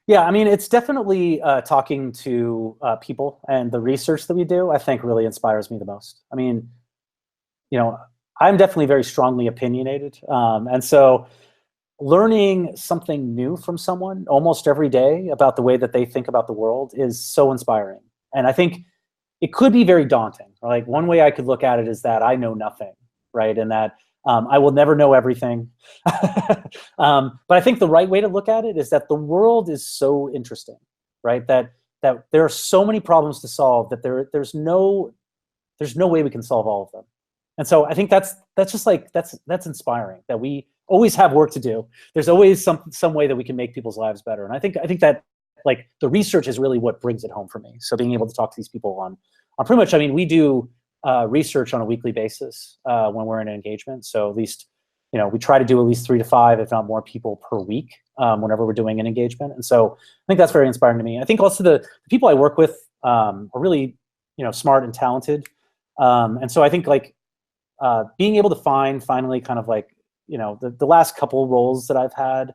Yeah, I mean, it's definitely talking to people, and the research that we do, I think, really inspires me the most. I mean, you know, I'm definitely very strongly opinionated, and so learning something new from someone almost every day about the way that they think about the world is so inspiring. And I think it could be very daunting. Like one way I could look at it is that I know nothing, right? And that I will never know everything. But I think the right way to look at it is that the world is so interesting, right? That there are so many problems to solve that there's no way we can solve all of them. And so I think that's just like that's inspiring that we always have work to do. There's always some way that we can make people's lives better. And I think that like the research is really what brings it home for me. So being able to talk to these people on pretty much, I mean, we do research on a weekly basis when we're in an engagement. So at least, we try to do at least 3 to 5, if not more, people per week whenever we're doing an engagement. And so I think that's very inspiring to me. I think also the people I work with are really, smart and talented. And so I think like being able to finally kind of like, the last couple of roles that I've had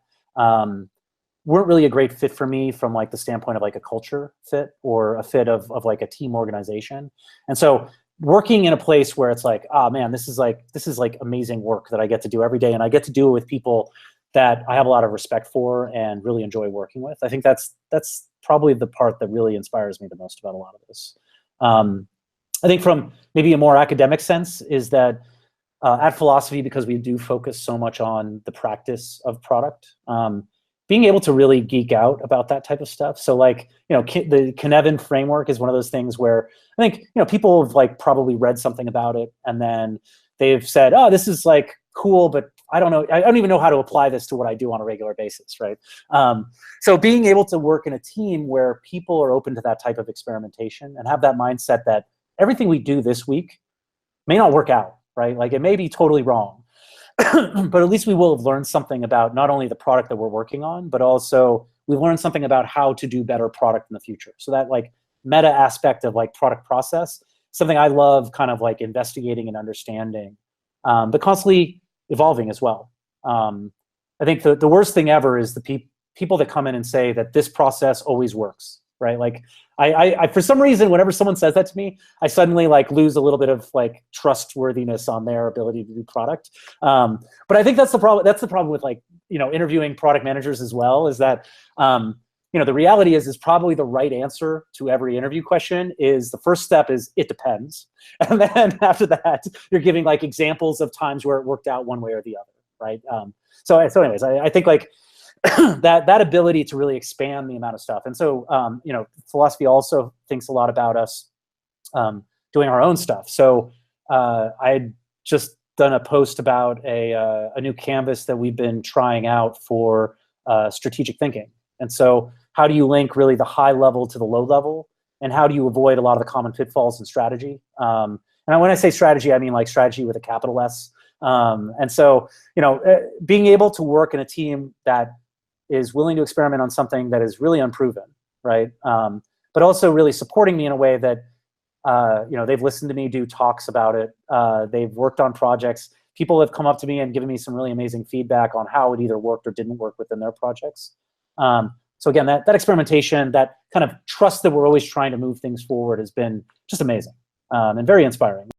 weren't really a great fit for me from like the standpoint of like a culture fit or a fit of like a team organization. And so working in a place where it's like, oh man, this is like amazing work that I get to do every day, and I get to do it with people that I have a lot of respect for and really enjoy working with. I think that's probably the part that really inspires me the most about a lot of this. I think from maybe a more academic sense is that at Philosophy, because we do focus so much on the practice of product, being able to really geek out about that type of stuff. So like, the Kinevin framework is one of those things where I think, people have like probably read something about it and then they've said, oh, this is like cool, but I don't know, I don't even know how to apply this to what I do on a regular basis, right? So being able to work in a team where people are open to that type of experimentation and have that mindset that everything we do this week may not work out, right? Like it may be totally wrong, but at least we will have learned something about not only the product that we're working on, but also we learned something about how to do better product in the future. So that like meta aspect of like product process, something I love kind of like investigating and understanding, but constantly evolving as well. I think the worst thing ever is the people that come in and say that this process always works, right? Like I for some reason, whenever someone says that to me, I suddenly like lose a little bit of like trustworthiness on their ability to do product. But I think that's the problem. That's the problem with like, interviewing product managers as well, is that, the reality is probably the right answer to every interview question is the first step is it depends. And then after that, you're giving like examples of times where it worked out one way or the other, right? So anyways, I think like, that ability to really expand the amount of stuff. And so, Philosophy also thinks a lot about us doing our own stuff. So I had just done a post about a new canvas that we've been trying out for strategic thinking. And so how do you link really the high level to the low level? And how do you avoid a lot of the common pitfalls in strategy? And when I say strategy, I mean like strategy with a capital S. And so, being able to work in a team that is willing to experiment on something that is really unproven, right? But also really supporting me in a way that, they've listened to me do talks about it. They've worked on projects. People have come up to me and given me some really amazing feedback on how it either worked or didn't work within their projects. So again, that experimentation, that kind of trust that we're always trying to move things forward has been just amazing and very inspiring.